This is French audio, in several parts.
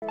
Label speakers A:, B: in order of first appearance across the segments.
A: Salut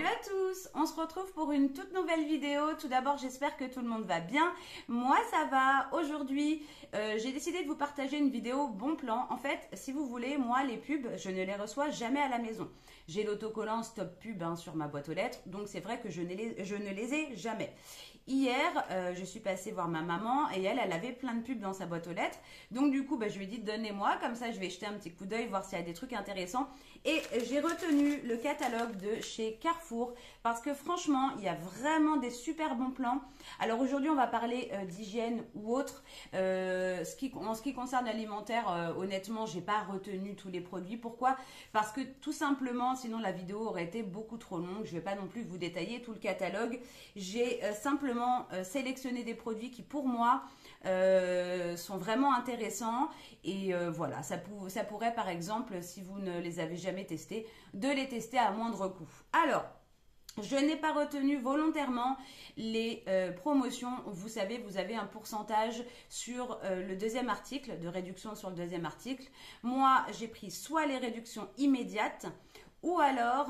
A: à tous, on se retrouve pour une toute nouvelle vidéo. Tout d'abord, j'espère que tout le monde va bien. Moi, ça va. Aujourd'hui, j'ai décidé de vous partager une vidéo bon plan. En fait, si vous voulez, moi, les pubs, je ne les reçois jamais à la maison. J'ai l'autocollant Stop Pub sur ma boîte aux lettres, donc c'est vrai que je ne les ai jamais. Hier, je suis passée voir ma maman et elle avait plein de pubs dans sa boîte aux lettres. Donc du coup, je lui ai dit donnez-moi, comme ça je vais jeter un petit coup d'œil, voir s'il y a des trucs intéressants. Et j'ai retenu le catalogue de chez Carrefour parce que franchement, il y a vraiment des super bons plans. Alors aujourd'hui, on va parler d'hygiène ou autre. En ce qui concerne l'alimentaire, honnêtement, j'ai pas retenu tous les produits. Pourquoi? Parce que tout simplement, sinon la vidéo aurait été beaucoup trop longue. Je vais pas non plus vous détailler tout le catalogue. J'ai simplement sélectionner des produits qui pour moi sont vraiment intéressants et voilà, ça pourrait par exemple, si vous ne les avez jamais testés, de les tester à moindre coût. Alors, je n'ai pas retenu volontairement les promotions. Vous savez, vous avez un pourcentage sur le deuxième article, de réduction sur le deuxième article. Moi, j'ai pris soit les réductions immédiates ou alors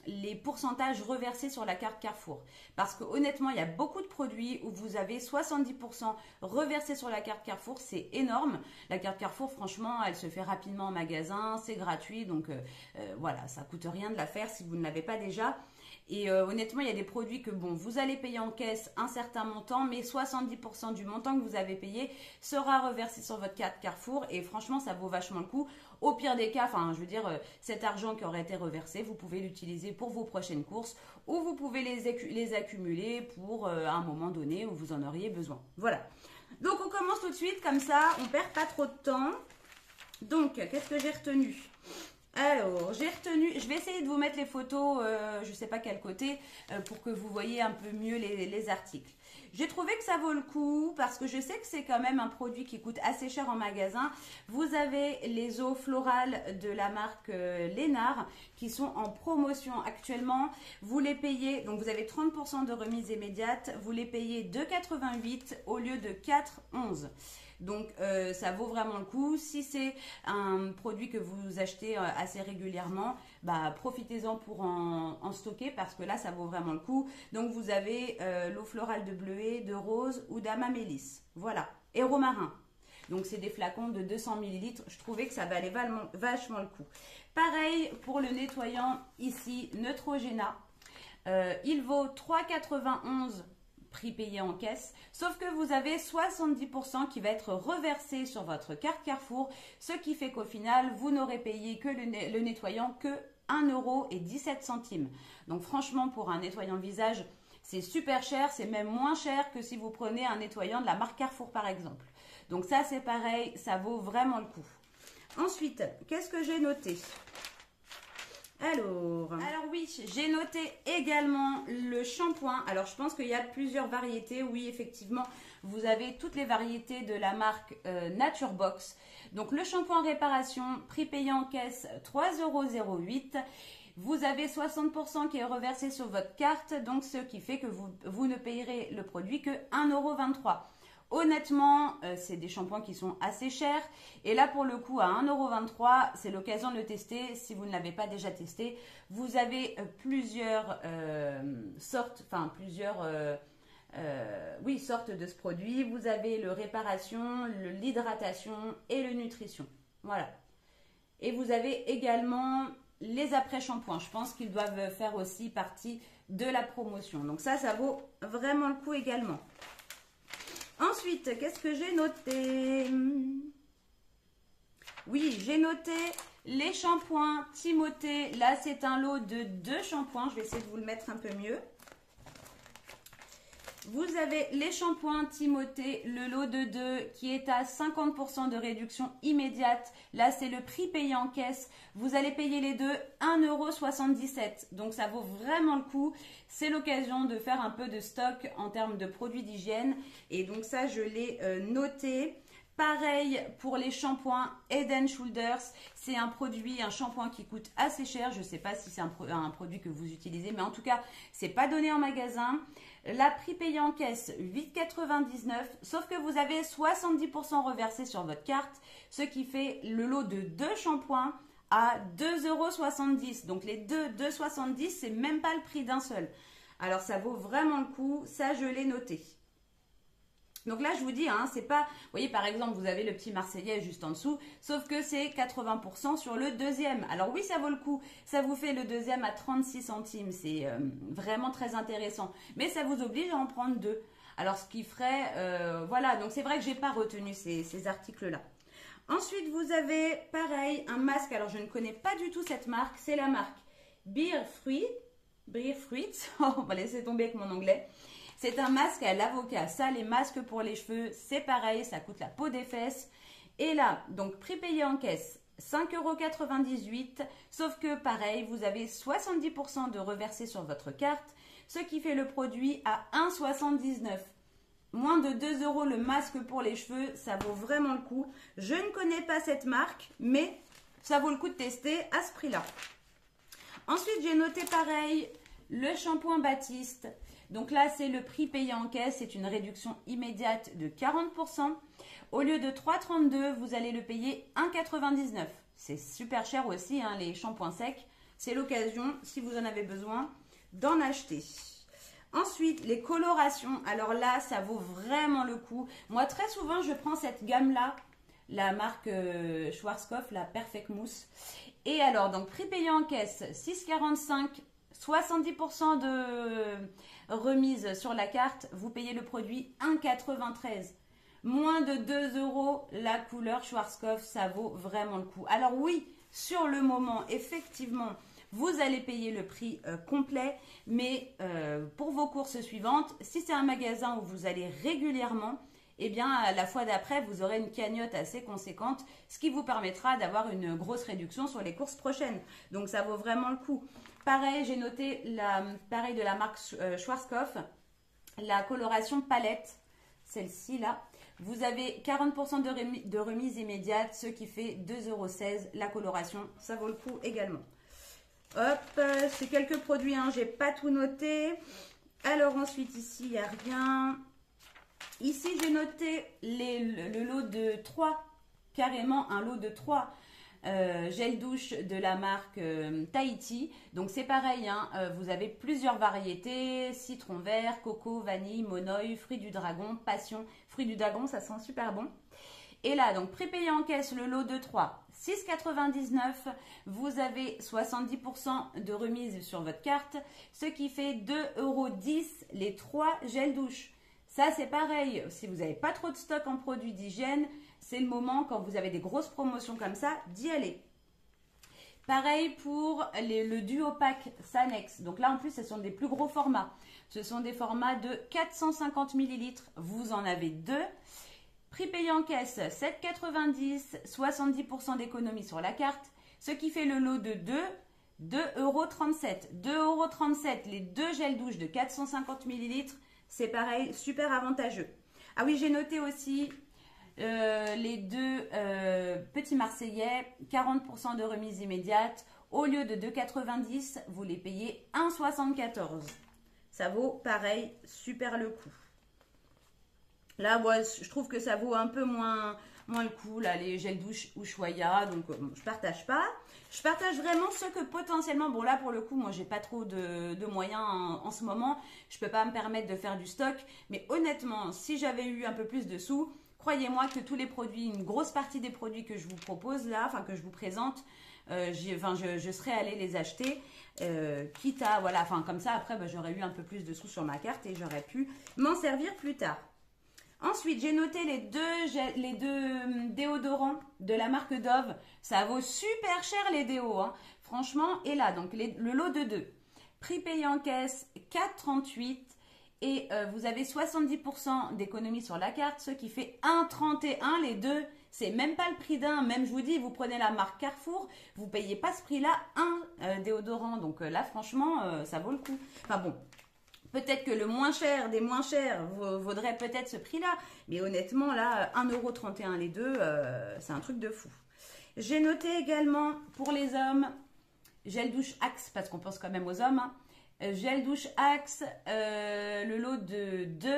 A: les pourcentages reversés sur la carte Carrefour. Parce que honnêtement, il y a beaucoup de produits où vous avez 70% reversés sur la carte Carrefour. C'est énorme. La carte Carrefour, franchement, elle se fait rapidement en magasin. C'est gratuit. Donc voilà, ça coûte rien de la faire si vous ne l'avez pas déjà. Et honnêtement, il y a des produits que bon, vous allez payer en caisse un certain montant, mais 70% du montant que vous avez payé sera reversé sur votre carte Carrefour. Et franchement, ça vaut vachement le coup. Au pire des cas, enfin, je veux dire, cet argent qui aurait été reversé, vous pouvez l'utiliser pour vos prochaines courses ou vous pouvez les accumuler pour un moment donné où vous en auriez besoin. Voilà. Donc, on commence tout de suite, comme ça, on perd pas trop de temps. Donc, qu'est-ce que j'ai retenu ? Alors, j'ai retenu, je vais essayer de vous mettre les photos, je ne sais pas quel côté, pour que vous voyez un peu mieux les articles. J'ai trouvé que ça vaut le coup parce que je sais que c'est quand même un produit qui coûte assez cher en magasin. Vous avez les eaux florales de la marque Lénard qui sont en promotion actuellement. Vous les payez, donc vous avez 30% de remise immédiate, vous les payez 2,88 au lieu de 4,11. Donc ça vaut vraiment le coup. Si c'est un produit que vous achetez assez régulièrement, profitez-en pour en stocker parce que là ça vaut vraiment le coup. Donc vous avez l'eau florale de bleuet, de rose ou d'amamélis. Voilà. Et romarin. Donc c'est des flacons de 200 ml. Je trouvais que ça valait vachement le coup. Pareil pour le nettoyant ici, Neutrogena. Il vaut 3,91 prix payé en caisse, sauf que vous avez 70% qui va être reversé sur votre carte Carrefour, ce qui fait qu'au final, vous n'aurez payé que le nettoyant que 1,17 €. Donc franchement, pour un nettoyant visage, c'est super cher, c'est même moins cher que si vous prenez un nettoyant de la marque Carrefour par exemple. Donc ça, c'est pareil, ça vaut vraiment le coup. Ensuite, qu'est-ce que j'ai noté ? Alors oui, j'ai noté également le shampoing. Alors je pense qu'il y a plusieurs variétés. Oui, effectivement, vous avez toutes les variétés de la marque Naturebox. Donc le shampoing réparation, prix payé en caisse 3,08 €. Vous avez 60% qui est reversé sur votre carte, donc ce qui fait que vous ne payerez le produit que 1,23 €. Honnêtement, c'est des shampoings qui sont assez chers. Et là, pour le coup, à 1,23 €, c'est l'occasion de le tester. Si vous ne l'avez pas déjà testé, vous avez plusieurs sortes, enfin sortes de ce produit. Vous avez le réparation, l'hydratation et le nutrition. Voilà. Et vous avez également les après-shampoings. Je pense qu'ils doivent faire aussi partie de la promotion. Donc ça vaut vraiment le coup également. Ensuite, qu'est-ce que j'ai noté? Oui, j'ai noté les shampoings Timothée. Là, c'est un lot de 2 shampoings. Je vais essayer de vous le mettre un peu mieux. Vous avez les shampoings Timothée, le lot de 2 qui est à 50% de réduction immédiate. Là, c'est le prix payé en caisse. Vous allez payer les deux 1,77 €. Donc, ça vaut vraiment le coup. C'est l'occasion de faire un peu de stock en termes de produits d'hygiène. Et donc, ça, je l'ai noté. Pareil pour les shampoings Head & Shoulders. C'est un produit, un shampoing qui coûte assez cher. Je ne sais pas si c'est un produit que vous utilisez, mais en tout cas, c'est pas donné en magasin. La prix payé en caisse, 8,99 €, sauf que vous avez 70% reversé sur votre carte, ce qui fait le lot de 2 shampoings à 2,70 €. Donc les deux 2,70 €, c'est même pas le prix d'un seul. Alors ça vaut vraiment le coup, ça je l'ai noté. Donc là, je vous dis, hein, c'est pas... Vous voyez, par exemple, vous avez le petit Marseillais juste en dessous, sauf que c'est 80% sur le deuxième. Alors oui, ça vaut le coup. Ça vous fait le deuxième à 36 centimes. C'est vraiment très intéressant. Mais ça vous oblige à en prendre 2. Alors, ce qui ferait... voilà, donc c'est vrai que j'ai pas retenu ces articles-là. Ensuite, vous avez, pareil, un masque. Alors, je ne connais pas du tout cette marque. C'est la marque Beer Fruits. On va laisser tomber avec mon anglais. C'est un masque à l'avocat. Ça, les masques pour les cheveux, c'est pareil, ça coûte la peau des fesses. Et là, donc prix payé en caisse, 5,98 €. Sauf que pareil, vous avez 70% de reversé sur votre carte, ce qui fait le produit à 1,79 €. Moins de 2 € le masque pour les cheveux, ça vaut vraiment le coup. Je ne connais pas cette marque, mais ça vaut le coup de tester à ce prix-là. Ensuite, j'ai noté pareil, le shampoing Baptiste. Donc là, c'est le prix payé en caisse, c'est une réduction immédiate de 40%. Au lieu de 3,32 €, vous allez le payer 1,99 €. C'est super cher aussi, hein, les shampoings secs. C'est l'occasion, si vous en avez besoin, d'en acheter. Ensuite, les colorations. Alors là, ça vaut vraiment le coup. Moi, très souvent, je prends cette gamme-là, la marque Schwarzkopf, la Perfect Mousse. Et alors, donc, prix payé en caisse, 6,45 €. 70% de remise sur la carte, vous payez le produit 1,93 €. Moins de 2 € la couleur Schwarzkopf, ça vaut vraiment le coup. Alors oui, sur le moment, effectivement, vous allez payer le prix complet, mais pour vos courses suivantes, si c'est un magasin où vous allez régulièrement, eh bien, la fois d'après, vous aurez une cagnotte assez conséquente, ce qui vous permettra d'avoir une grosse réduction sur les courses prochaines. Donc, ça vaut vraiment le coup. Pareil, j'ai noté pareil de la marque Schwarzkopf, la coloration palette, celle-ci là. Vous avez 40% de remise immédiate, ce qui fait 2,16 € la coloration. Ça vaut le coup également. Hop, c'est quelques produits, hein, j'ai pas tout noté. Alors ensuite, ici, il n'y a rien. Ici, j'ai noté le lot de 3, carrément un lot de 3 gel douche de la marque Tahiti. Donc c'est pareil, hein, vous avez plusieurs variétés, citron vert, coco, vanille, monoï, fruit du dragon, passion. Fruit du dragon, ça sent super bon. Et là, donc prix payé en caisse, le lot de 3, 6,99 €. Vous avez 70% de remise sur votre carte, ce qui fait 2,10 € les 3 gels douche. Ça, c'est pareil. Si vous n'avez pas trop de stock en produits d'hygiène, c'est le moment, quand vous avez des grosses promotions comme ça, d'y aller. Pareil pour le duo pack Sanex. Donc là, en plus, ce sont des plus gros formats. Ce sont des formats de 450 ml. Vous en avez 2. Prix payé en caisse, 7,90 €, 70% d'économie sur la carte. Ce qui fait le lot de 2,37 €. 2,37 € les 2 gels douche de 450 ml. C'est pareil, super avantageux. Ah oui, j'ai noté aussi les 2 petits Marseillais, 40% de remise immédiate. Au lieu de 2,90 €, vous les payez 1,74 €. Ça vaut pareil, super le coup. Là, moi, je trouve que ça vaut un peu moins le coup, là, les gels douche Ushuaïa. Donc, je partage pas. Je partage vraiment ceux que potentiellement, bon là, pour le coup, moi, j'ai pas trop de moyens en ce moment. Je peux pas me permettre de faire du stock. Mais honnêtement, si j'avais eu un peu plus de sous, croyez-moi que tous les produits, une grosse partie des produits que je vous propose là, enfin, que je vous présente, je serais allée les acheter. Quitte à, voilà, enfin, comme ça, après, j'aurais eu un peu plus de sous sur ma carte et j'aurais pu m'en servir plus tard. Ensuite, j'ai noté les deux déodorants de la marque Dove. Ça vaut super cher les déos, hein. Franchement. Et là, donc le lot de 2. Prix payé en caisse, 4,38 €. Et vous avez 70% d'économie sur la carte, ce qui fait 1,31 € les deux. C'est même pas le prix d'un. Même, je vous dis, vous prenez la marque Carrefour, vous payez pas ce prix-là, un déodorant. Donc là, franchement, ça vaut le coup. Enfin bon. Peut-être que le moins cher des moins chers vaudrait peut-être ce prix-là. Mais honnêtement, là, 1,31 € les deux, c'est un truc de fou. J'ai noté également pour les hommes, gel douche Axe, parce qu'on pense quand même aux hommes. Hein. Gel douche Axe, le lot de 2.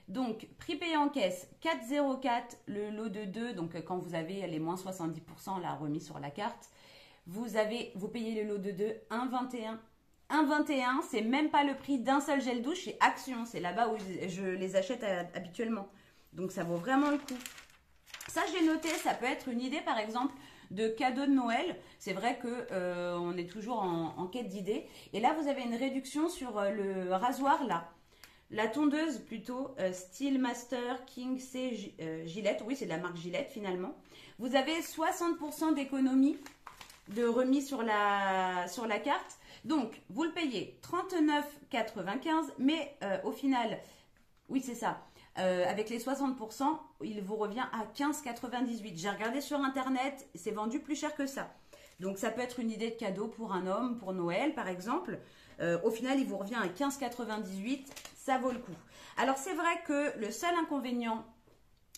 A: Donc, prix payé en caisse, 4,04 €. Le lot de 2, donc quand vous avez les moins 70% là, remis sur la carte, vous payez le lot de 2, 1,21 €. 1,21 €, c'est même pas le prix d'un seul gel douche chez Action. C'est là-bas où je les achète habituellement. Donc, ça vaut vraiment le coup. Ça, j'ai noté, ça peut être une idée, par exemple, de cadeau de Noël. C'est vrai que on est toujours en quête d'idées. Et là, vous avez une réduction sur le rasoir, là. La tondeuse, plutôt, Steel Master King C Gillette. Oui, c'est de la marque Gillette, finalement. Vous avez 60% d'économie de remis sur la carte. Donc, vous le payez 39,95 €, mais au final, oui, c'est ça. Avec les 60%, il vous revient à 15,98 €. J'ai regardé sur Internet, c'est vendu plus cher que ça. Donc, ça peut être une idée de cadeau pour un homme, pour Noël, par exemple. Au final, il vous revient à 15,98 €. Ça vaut le coup. Alors, c'est vrai que le seul inconvénient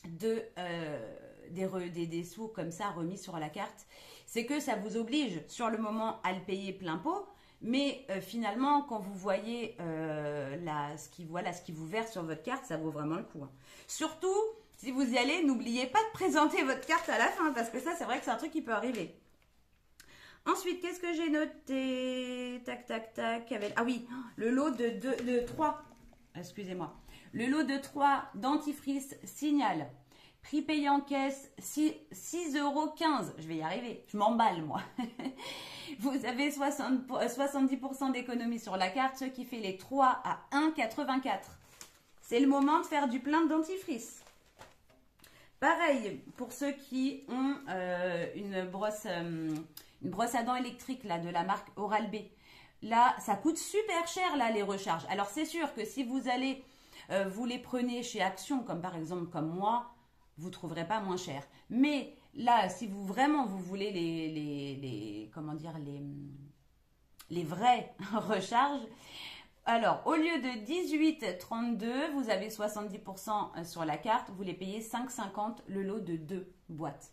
A: des sous comme ça remis sur la carte, c'est que ça vous oblige sur le moment à le payer plein pot. Mais finalement, quand vous voyez ce qui vous verse sur votre carte, ça vaut vraiment le coup. Hein. Surtout, si vous y allez, n'oubliez pas de présenter votre carte à la fin, parce que ça, c'est vrai que c'est un truc qui peut arriver. Ensuite, qu'est-ce que j'ai noté? Tac, tac, tac. Ah oui, le lot de 3. Excusez-moi. Le lot de 3 dentifrice Signal. Prix payé en caisse, 6,15 €. Je vais y arriver. Je m'emballe, moi. Vous avez 70% d'économie sur la carte, ce qui fait les 3 à 1,84 €. C'est le moment de faire du plein de dentifrice. Pareil, pour ceux qui ont une brosse à dents électrique là, de la marque Oral-B. Là, ça coûte super cher, là, les recharges. Alors, c'est sûr que si vous allez, vous les prenez chez Action, comme par exemple comme moi, vous ne trouverez pas moins cher. Mais là, si vous voulez les vraies recharges, alors au lieu de 18,32 €, vous avez 70% sur la carte, vous les payez 5,50 € le lot de 2 boîtes.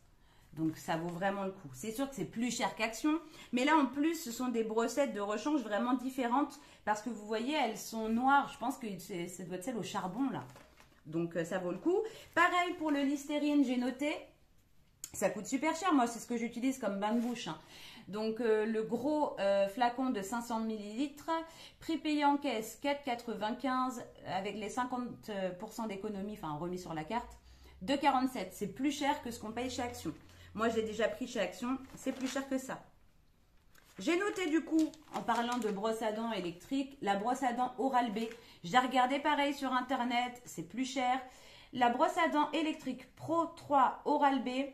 A: Donc ça vaut vraiment le coup. C'est sûr que c'est plus cher qu'Action, mais là en plus ce sont des brossettes de rechange vraiment différentes parce que vous voyez elles sont noires. Je pense que ça doit être celle au charbon là. Donc ça vaut le coup. Pareil pour le Listerine, j'ai noté. Ça coûte super cher. Moi, c'est ce que j'utilise comme bain de bouche. Hein. Donc le gros flacon de 500 ml, prix payé en caisse 4,95 € avec les 50% d'économie, enfin remis sur la carte, 2,47 €. C'est plus cher que ce qu'on paye chez Action. Moi, je l'ai déjà pris chez Action. C'est plus cher que ça. J'ai noté du coup, en parlant de brosse à dents électrique, la brosse à dents Oral-B. J'ai regardé pareil sur Internet, c'est plus cher. La brosse à dents électrique Pro 3 Oral-B,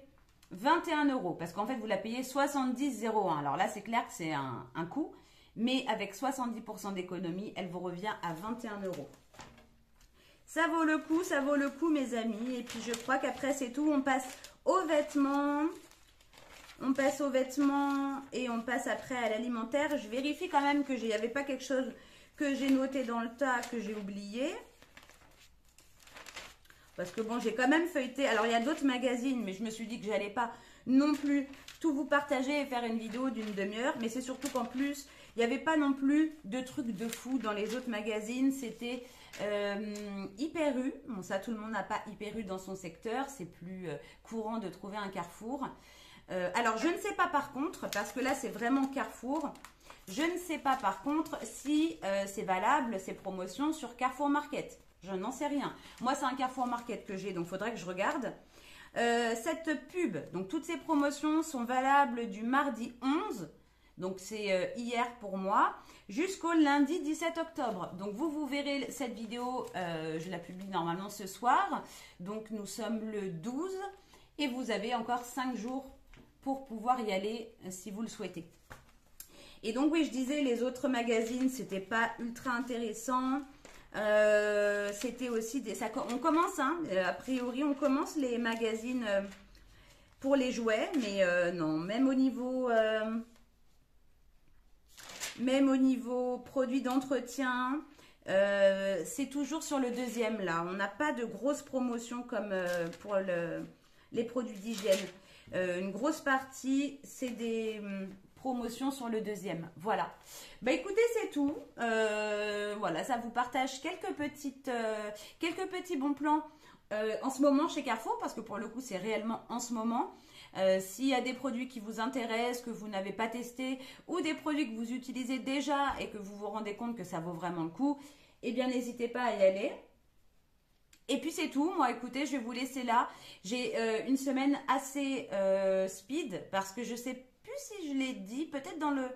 A: 21 €. Parce qu'en fait, vous la payez 70,01 €. Alors là, c'est clair que c'est un coût. Mais avec 70% d'économie, elle vous revient à 21 €. Ça vaut le coup, mes amis. Et puis, je crois qu'après, c'est tout. On passe aux vêtements. On passe aux vêtements et on passe après à l'alimentaire. Je vérifie quand même que il n'y avait pas quelque chose que j'ai noté dans le tas que j'ai oublié. Parce que bon, j'ai quand même feuilleté. Alors, il y a d'autres magazines, mais je me suis dit que j'allais pas non plus tout vous partager et faire une vidéo d'une demi-heure. Mais c'est surtout qu'en plus, il n'y avait pas non plus de trucs de fou dans les autres magazines. C'était Hyper U. Bon, ça, tout le monde n'a pas Hyper U dans son secteur. C'est plus courant de trouver un Carrefour. Alors, je ne sais pas par contre, parce que là, c'est vraiment Carrefour. Je ne sais pas par contre si c'est valable, ces promotions sur Carrefour Market. Je n'en sais rien. Moi, c'est un Carrefour Market que j'ai, donc il faudrait que je regarde. Cette pub, donc toutes ces promotions sont valables du mardi 11, donc c'est hier pour moi, jusqu'au lundi 17 octobre. Donc vous verrez cette vidéo, je la publie normalement ce soir. Donc nous sommes le 12 et vous avez encore 5 jours pour pouvoir y aller si vous le souhaitez. Et donc oui, je disais, les autres magazines, c'était pas ultra intéressant. C'était aussi on commence, hein, a priori, on commence les magazines pour les jouets, mais non, même au niveau produits d'entretien, c'est toujours sur le deuxième là. On n'a pas de grosse promotion comme pour les produits d'hygiène. Une grosse partie, c'est des promotions sur le deuxième. Voilà. Bah écoutez, c'est tout. Voilà, ça vous partage quelques petits bons plans en ce moment chez Carrefour, parce que pour le coup, c'est réellement en ce moment. S'il y a des produits qui vous intéressent, que vous n'avez pas testé, ou des produits que vous utilisez déjà et que vous vous rendez compte que ça vaut vraiment le coup, eh bien n'hésitez pas à y aller. Et puis c'est tout. Moi, écoutez, je vais vous laisser là. J'ai une semaine assez speed, parce que je sais plus si je l'ai dit, peut-être dans le...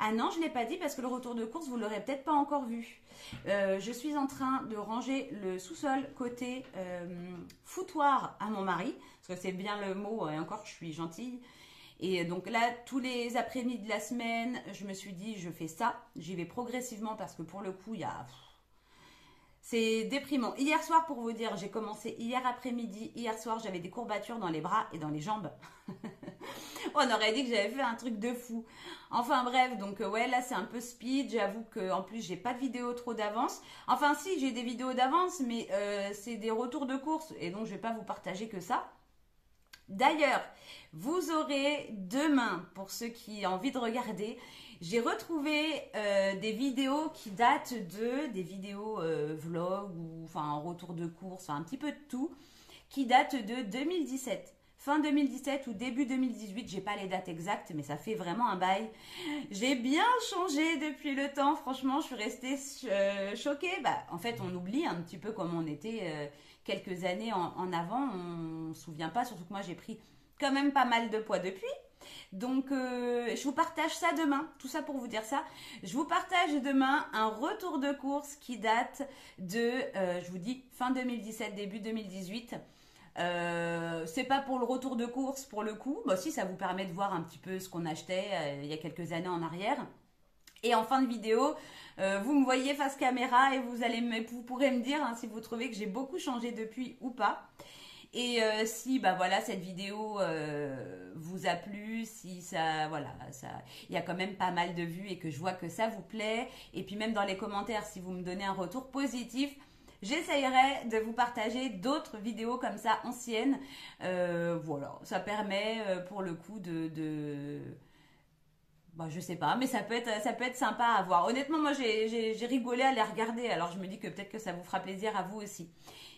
A: Ah non, je ne l'ai pas dit parce que le retour de course, vous ne l'aurez peut-être pas encore vu. Je suis en train de ranger le sous-sol côté foutoir à mon mari, parce que c'est bien le mot, et encore je suis gentille. Et donc là, tous les après-midi de la semaine, je me suis dit, je fais ça. J'y vais progressivement parce que pour le coup, il y a... C'est déprimant. Hier soir, pour vous dire, j'ai commencé hier après-midi. Hier soir, j'avais des courbatures dans les bras et dans les jambes. On aurait dit que j'avais fait un truc de fou. Enfin bref, donc ouais, là c'est un peu speed. J'avoue qu'en plus, j'ai pas de vidéo trop d'avance. Enfin si, j'ai des vidéos d'avance, mais c'est des retours de course. Et donc, je vais pas vous partager que ça. D'ailleurs, vous aurez demain, pour ceux qui ont envie de regarder, j'ai retrouvé des vidéos qui datent des vidéos vlog ou enfin en retour de course, enfin un petit peu de tout, qui datent de 2017. Fin 2017 ou début 2018, j'ai pas les dates exactes, mais ça fait vraiment un bail. J'ai bien changé depuis le temps, franchement, je suis restée choquée. Bah, en fait, on oublie un petit peu comment on était quelques années en avant, on ne se souvient pas, surtout que moi j'ai pris quand même pas mal de poids depuis. Donc, je vous partage ça demain, tout ça pour vous dire ça. Je vous partage demain un retour de course qui date de, je vous dis, fin 2017, début 2018. C'est pas pour le retour de course pour le coup, bah si, ça vous permet de voir un petit peu ce qu'on achetait il y a quelques années en arrière. Et en fin de vidéo, vous me voyez face caméra et vous pourrez me dire hein, si vous trouvez que j'ai beaucoup changé depuis ou pas. Et si bah voilà cette vidéo vous a plu, si ça voilà ça il y a quand même pas mal de vues et que je vois que ça vous plaît, et puis même dans les commentaires si vous me donnez un retour positif, j'essayerai de vous partager d'autres vidéos comme ça anciennes. Voilà, ça permet pour le coup bah, je sais pas, mais ça peut être sympa à voir. Honnêtement, moi, j'ai rigolé à les regarder, alors je me dis que peut-être que ça vous fera plaisir à vous aussi.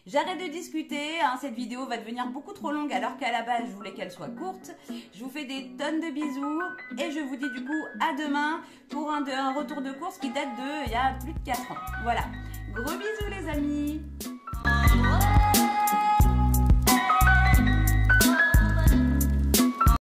A: J'arrête de discuter, hein, cette vidéo va devenir beaucoup trop longue alors qu'à la base, je voulais qu'elle soit courte. Je vous fais des tonnes de bisous et je vous dis du coup à demain pour un retour de course qui date il y a plus de 4 ans. Voilà, gros bisous les amis.